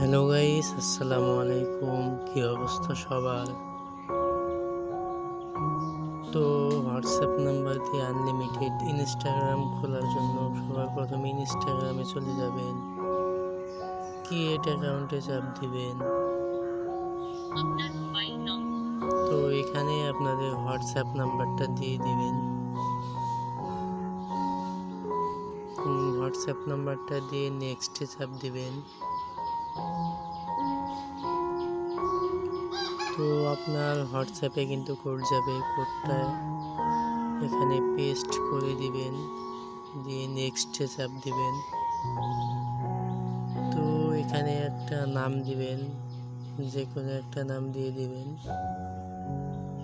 Hello guys, আসসালামু আলাইকুম। কি অবস্থা সবার? তো হোয়াটসঅ্যাপ নাম্বার দিয়ে আনলিমিটেড ইনস্টাগ্রাম খোলার জন্য সবার প্রথমে ইনস্টাগ্রামে চলে যাবেন, ক্রিয়েট অ্যাকাউন্টে চাপ দিবেন। তো এখানে আপনাদের হোয়াটসঅ্যাপ নাম্বারটা দিয়ে দিবেন। হোয়াটসঅ্যাপ নাম্বারটা দিয়ে নেক্সটে চাপ দিবেন। তো আপনার হোয়াটসঅ্যাপে কিন্তু কোড যাবে, কোডটা এখানে পেস্ট করে দিবেন, দিয়ে নেক্সটে চাপ দিবেন। তো এখানে একটা নাম দিবেন, যে কোনো একটা নাম দিয়ে দিবেন।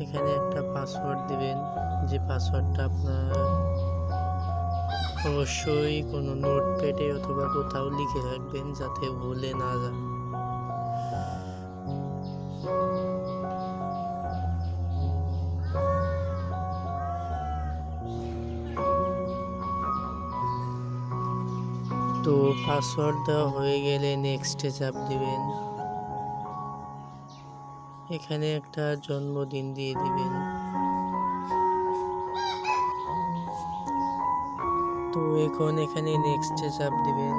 এখানে একটা পাসওয়ার্ড দিবেন, যে পাসওয়ার্ডটা আপনার অবশ্যই কোনো নোটপ্যাডে অথবা কোথাও লিখে রাখবেন যাতে ভুলে না যায়। তো পাসওয়ার্ড দেওয়া হয়ে গেলে নেক্সটে চাপ দিবেন। এখানে একটা জন্মদিন দিয়ে দিবেন। তো এখন এখানে নেক্সটে চাপ দিবেন।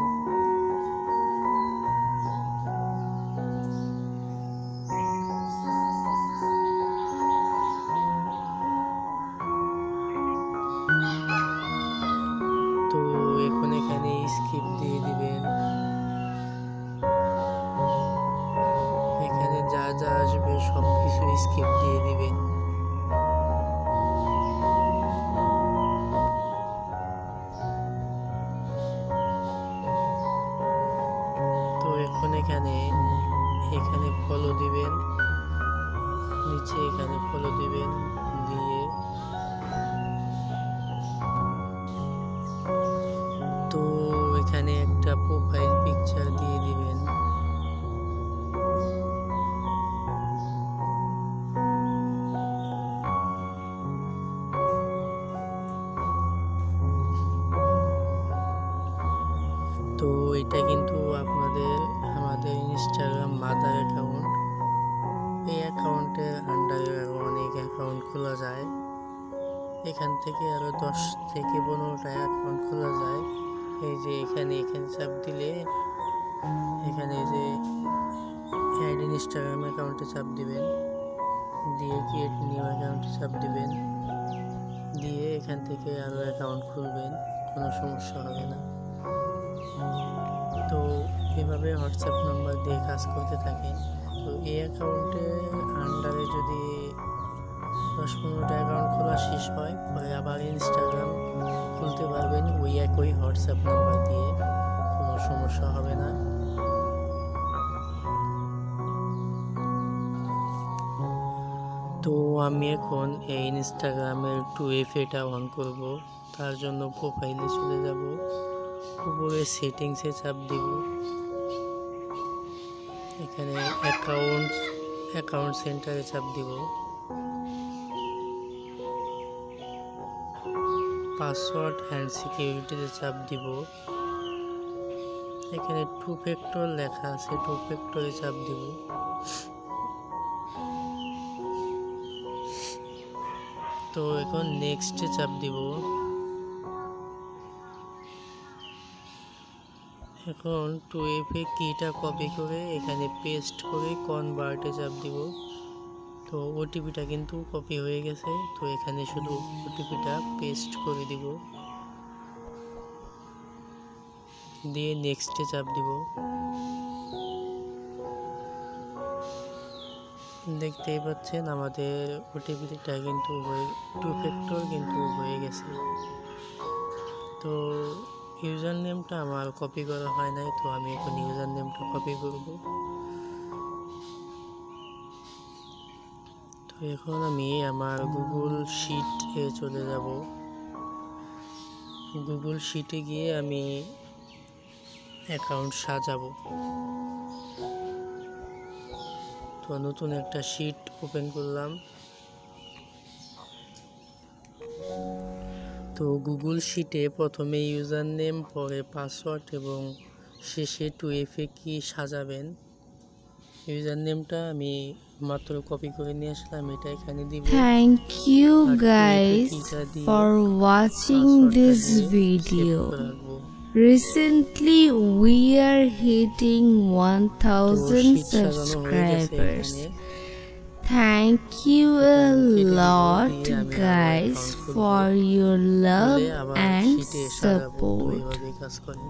তো এখন এখানে স্কিপ দিয়ে দিবেন। এখানে যা যা আসবে সবকিছু স্কিপ দিয়ে দিবেন। তো এখন এখানে ফলো দিবেন, নিচে এখানে ফলো দিবেন, দিয়ে তো এখানে একটা প্রোফাইল পিকচার দিয়ে দিবেন। তো এটা কিন্তু আমাদের ইনস্টাগ্রাম মাদার অ্যাকাউন্ট। এই অ্যাকাউন্টের আন্ডারে আরও অনেক অ্যাকাউন্ট খোলা যায়। এখান থেকে আরও 10 থেকে 15টা অ্যাকাউন্ট খোলা যায়। এই যে এখানে চাপ দিলে এখানে যে অ্যাড ইনস্টাগ্রাম অ্যাকাউন্টে চাপ দিবেন, দিয়ে ক্রিয়েট নিউ অ্যাকাউন্টে চাপ দিবেন, দিয়ে এখান থেকে আরও অ্যাকাউন্ট খুলবেন, কোনো সমস্যা হবে না। তো এভাবে হোয়াটসঅ্যাপ নাম্বার দিয়ে কাজ করতে থাকেন। তো এই অ্যাকাউন্টের আন্ডারে যদি 10-15টা অ্যাকাউন্ট খোলা শেষ হয়, পরে আবার ইনস্টাগ্রাম খুলতে পারবেন ওই একই হোয়াটসঅ্যাপ নাম্বার দিয়ে, কোনো সমস্যা হবে না। তো আমি এখন এই ইনস্টাগ্রামের 2FA অন করব। তার জন্য প্রোফাইলে চলে যাব, উপরে সেটিংসে চাপ দিব। এখানে অ্যাকাউন্ট সেন্টারে চাপ দিব, পাসওয়ার্ড অ্যান্ড সিকিউরিটিতে চাপ দিব। এখানে 2 ফ্যাক্টর লেখা আছে, 2 ফ্যাক্টরে চাপ দিব। তো এখন নেক্সটে চাপ দিব। এখন 2FA কিটা কপি করে এখানে পেস্ট করে কনভার্টে চাপ দিব। তো ওটিপিটা কিন্তু কপি হয়ে গেছে, তো এখানে শুধু ওটিপিটা পেস্ট করে দিব, দিয়ে নেক্সটে চাপ দিব। দেখতেই পাচ্ছেন আমাদের ওটিপিটা কিন্তু 2 ফ্যাক্টর কিন্তু হয়ে গেছে। তো ইউজার নেমটা আমার কপি করা হয় নাই, তো আমি এখন ইউজার নেমটা কপি করব। তো এখন আমি আমার গুগল শিটে চলে যাব। গুগল শিটে গিয়ে আমি অ্যাকাউন্ট সাজাবো। তো নতুন একটা শিট ওপেন করলাম। তো গুগল শিটে প্রথমে ইউজার নেম, পরে পাসওয়ার্ড এবং শেষে 2FA কি সাজাবেন। ইউজার নেমটা আমি মাত্র কপি করে নিয়ে আসলাম, এটা এখানে দিব। Thank you আর guys creativity-টা দিয়ে for watching পাসওয়ার্ডটা this দিয়ে সেভ video. করে রাখবো। Recently we are hitting তো 1000 শীট সাজানো হয়ে গেছে subscribers. এখানে। Thank you এটা a আমি কেটে দিব, lot দিয়ে আমি আরো guys অ্যাকাউন্ট খুলবো, for your love খুলে আবার and শীটে সাজাবো। তো support. এইভাবেই কাজ করি।